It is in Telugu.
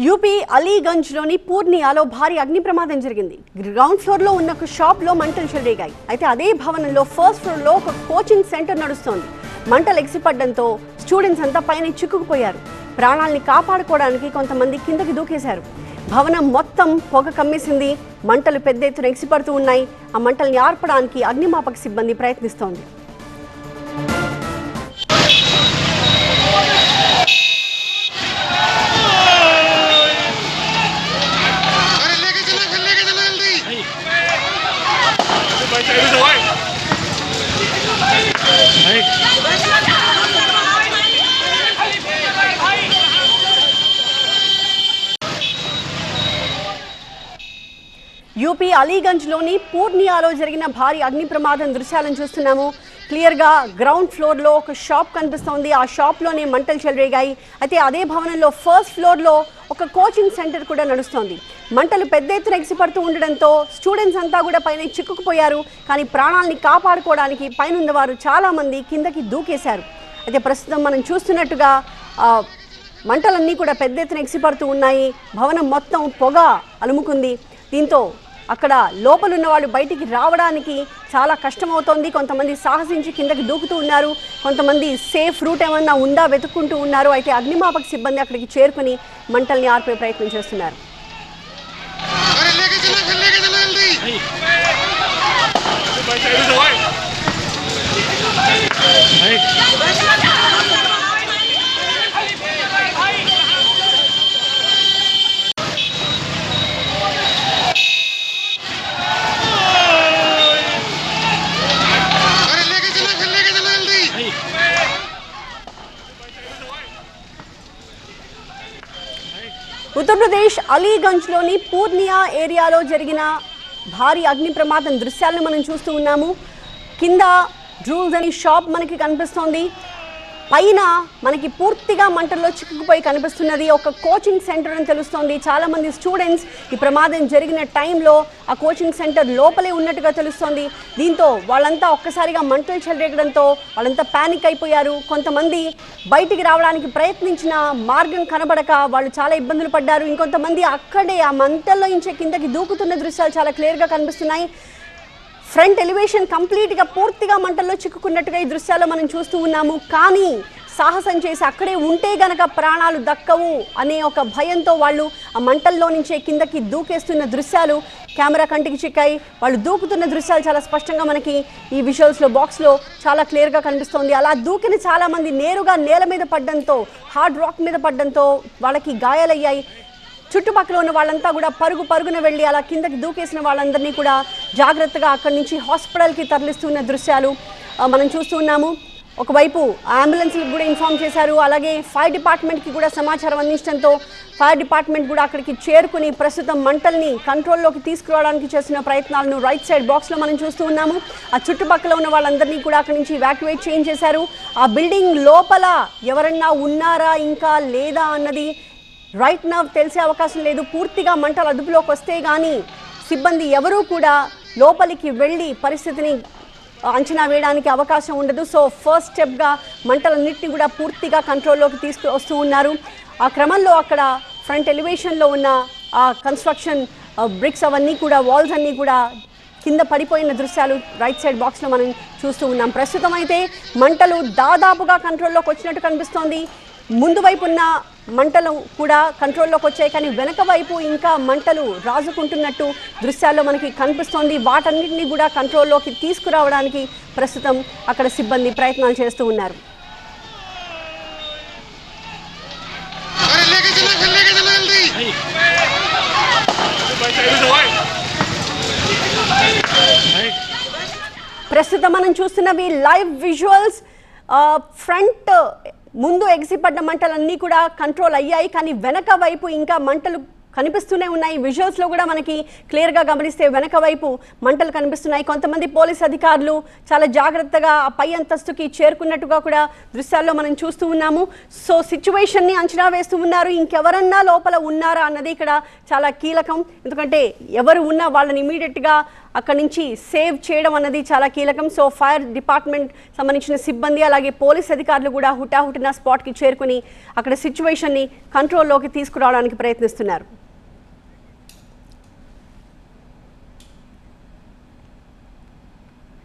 యూపీ అలీగంజ్లోని పూర్నియాలో భారీ అగ్ని ప్రమాదం జరిగింది. గ్రౌండ్ ఫ్లోర్లో ఉన్న ఒక షాప్లో మంటలు చెలరేగాయి. అయితే అదే భవనంలో ఫస్ట్ ఫ్లోర్లో ఒక కోచింగ్ సెంటర్ నడుస్తోంది. మంటలు ఎగిసిపడడంతో స్టూడెంట్స్ అంతా పైన చిక్కుకుపోయారు. ప్రాణాలని కాపాడుకోవడానికి కొంతమంది కిందకి దూకేశారు. భవనం మొత్తం పొగ కమ్మేసింది. మంటలు పెద్ద ఎత్తున ఎగిసిపడుతూ ఉన్నాయి. ఆ మంటల్ని ఆర్పడానికి అగ్నిమాపక సిబ్బంది ప్రయత్నిస్తోంది. యూపీ అలీగంజ్లోని పూర్నియాలో జరిగిన భారీ అగ్ని ప్రమాదం దృశ్యాలను చూస్తున్నాము. క్లియర్గా గ్రౌండ్ ఫ్లోర్లో ఒక షాప్ కనిపిస్తోంది. ఆ షాప్లోనే మంటలు చెలరేగాయి. అయితే అదే భవనంలో ఫస్ట్ ఫ్లోర్లో ఒక కోచింగ్ సెంటర్ కూడా నడుస్తోంది. మంటలు పెద్ద ఎత్తున ఎగిసిపడుతూ ఉండడంతో స్టూడెంట్స్ అంతా కూడా పైన చిక్కుకుపోయారు. కానీ ప్రాణాలని కాపాడుకోవడానికి పైనున్న వారు చాలామంది కిందకి దూకేశారు. అయితే ప్రస్తుతం మనం చూస్తున్నట్టుగా మంటలన్నీ కూడా పెద్ద ఎత్తున ఎగిసిపడుతూ ఉన్నాయి. భవనం మొత్తం పొగ అలుముకుంది. దీంతో అక్కడ లోపలున్న వాళ్ళు బయటికి రావడానికి చాలా కష్టమవుతోంది. కొంతమంది సాహసించి కిందకి దూకుతూ ఉన్నారు. కొంతమంది సేఫ్ రూట్ ఏమన్నా ఉందా వెతుక్కుంటూ ఉన్నారు. అయితే అగ్నిమాపక సిబ్బంది అక్కడికి చేరుకుని మంటల్ని ఆర్పే ప్రయత్నం చేస్తున్నారు. ఉత్తరప్రదేశ్ అలీగంజ్లోని పూర్నియా ఏరియాలో జరిగిన భారీ అగ్ని ప్రమాదం దృశ్యాలను మనం చూస్తూ ఉన్నాము. కింద డ్రూల్స్ అని షాప్ మనకి కనిపిస్తోంది. పైన మనకి పూర్తిగా మంటల్లో చిక్కుకుపోయి కనిపిస్తున్నది ఒక కోచింగ్ సెంటర్ అని తెలుస్తోంది. చాలామంది స్టూడెంట్స్ ఈ ప్రమాదం జరిగిన టైంలో ఆ కోచింగ్ సెంటర్ లోపలే ఉన్నట్టుగా తెలుస్తోంది. దీంతో వాళ్ళంతా ఒక్కసారిగా మంటలు చెలరేగడంతో వాళ్ళంతా ప్యానిక్ అయిపోయారు. కొంతమంది బయటికి రావడానికి ప్రయత్నించిన మార్గం కనబడక వాళ్ళు చాలా ఇబ్బందులు పడ్డారు. ఇంకొంతమంది అక్కడే ఆ మంటల్లో ఇంచే కిందకి దూకుతున్న దృశ్యాలు చాలా క్లియర్గా కనిపిస్తున్నాయి. ఫ్రంట్ ఎలివేషన్ కంప్లీట్గా పూర్తిగా మంటల్లో చిక్కుకున్నట్టుగా ఈ దృశ్యాల్లో మనం చూస్తూ ఉన్నాము. కానీ సాహసం చేసి అక్కడే ఉంటే గనక ప్రాణాలు దక్కవు అనే ఒక భయంతో వాళ్ళు ఆ మంటల్లో నుంచే కిందకి దూకేస్తున్న దృశ్యాలు కెమెరా కంటికి చిక్కాయి. వాళ్ళు దూకుతున్న దృశ్యాలు చాలా స్పష్టంగా మనకి ఈ విజువల్స్లో బాక్స్లో చాలా క్లియర్గా కనిపిస్తోంది. అలా దూకిన చాలామంది నేరుగా నేల మీద పడడంతో హార్డ్ రాక్ మీద పడడంతో వాళ్ళకి గాయాలయ్యాయి. చుట్టుపక్కల ఉన్న వాళ్ళంతా కూడా పరుగున వెళ్ళి అలా కిందకి దూకేసిన వాళ్ళందరినీ కూడా జాగ్రత్తగా అక్కడి నుంచి హాస్పిటల్కి తరలిస్తున్న దృశ్యాలు మనం చూస్తూ ఉన్నాము. ఒకవైపు అంబులెన్స్లకు కూడా ఇన్ఫార్మ్ చేశారు. అలాగే ఫైర్ డిపార్ట్మెంట్కి కూడా సమాచారం అందించడంతో ఫైర్ డిపార్ట్మెంట్ కూడా అక్కడికి చేరుకుని ప్రస్తుతం మంటల్ని కంట్రోల్లోకి తీసుకురావడానికి చేస్తున్న ప్రయత్నాలను రైట్ సైడ్ బాక్స్లో మనం చూస్తూ ఉన్నాము. ఆ చుట్టుపక్కల ఉన్న వాళ్ళందరినీ కూడా అక్కడి నుంచి ఎవాక్యువేట్ చేయించేశారు. ఆ బిల్డింగ్ లోపల ఎవరన్నా ఉన్నారా ఇంకా లేదా అన్నది రైట్ నౌ తెలిసే అవకాశం లేదు. పూర్తిగా మంటలు అదుపులోకి వస్తే కానీ సిబ్బంది ఎవరూ కూడా లోపలికి వెళ్ళి పరిస్థితిని అంచనా వేయడానికి అవకాశం ఉండదు. సో ఫస్ట్ స్టెప్గా మంటలన్నింటినీ కూడా పూర్తిగా కంట్రోల్లోకి తీసుకువస్తూ ఉన్నారు. ఆ క్రమంలో అక్కడ ఫ్రంట్ ఎలివేషన్లో ఉన్న ఆ కన్స్ట్రక్షన్ బ్రిక్స్ అవన్నీ కూడా వాల్స్ అన్నీ కూడా కింద పడిపోయిన దృశ్యాలు రైట్ సైడ్ బాక్స్లో మనం చూస్తూ ఉన్నాం. ప్రస్తుతం అయితే మంటలు దాదాపుగా కంట్రోల్లోకి వచ్చినట్టు కనిపిస్తోంది. ముందు వైపు ఉన్న మంటలు కూడా కంట్రోల్లోకి వచ్చాయి. కానీ వెనక వైపు ఇంకా మంటలు రాజుకుంటున్నట్టు దృశ్యాల్లో మనకి కనిపిస్తోంది. వాటన్నిటినీ కూడా కంట్రోల్లోకి తీసుకురావడానికి ప్రస్తుతం అక్కడ సిబ్బంది ప్రయత్నాలు చేస్తూ ఉన్నారు. ప్రస్తుతం మనం చూస్తున్నవి లైవ్ విజువల్స్. ఫ్రంట్ ముందు ఎగిసిపడ్డ మంటలన్నీ కూడా కంట్రోల్ అయ్యాయి. కానీ వెనక వైపు ఇంకా మంటలు కనిపిస్తూనే ఉన్నాయి. విజువల్స్లో కూడా మనకి క్లియర్గా గమనిస్తే వెనక వైపు మంటలు కనిపిస్తున్నాయి. కొంతమంది పోలీస్ అధికారులు చాలా జాగ్రత్తగా ఆ పై అంతస్తుకి చేరుకున్నట్టుగా కూడా దృశ్యాల్లో మనం చూస్తూ ఉన్నాము. సో సిచ్యువేషన్ని అంచనా వేస్తూ ఉన్నారు. ఇంకెవరన్నా లోపల ఉన్నారా అన్నది ఇక్కడ చాలా కీలకం. ఎందుకంటే ఎవరు ఉన్నా వాళ్ళని ఇమీడియట్గా అక్కడి నుంచి సేవ్ చేయడం అన్నది చాలా కీలకం. సో ఫైర్ డిపార్ట్మెంట్ సంబంధించిన సిబ్బంది అలాగే పోలీస్ అధికారులు కూడా హుటాహుటిన స్పాట్కి చేరుకుని అక్కడ సిచ్యువేషన్ని కంట్రోల్లోకి తీసుకురావడానికి ప్రయత్నిస్తున్నారు.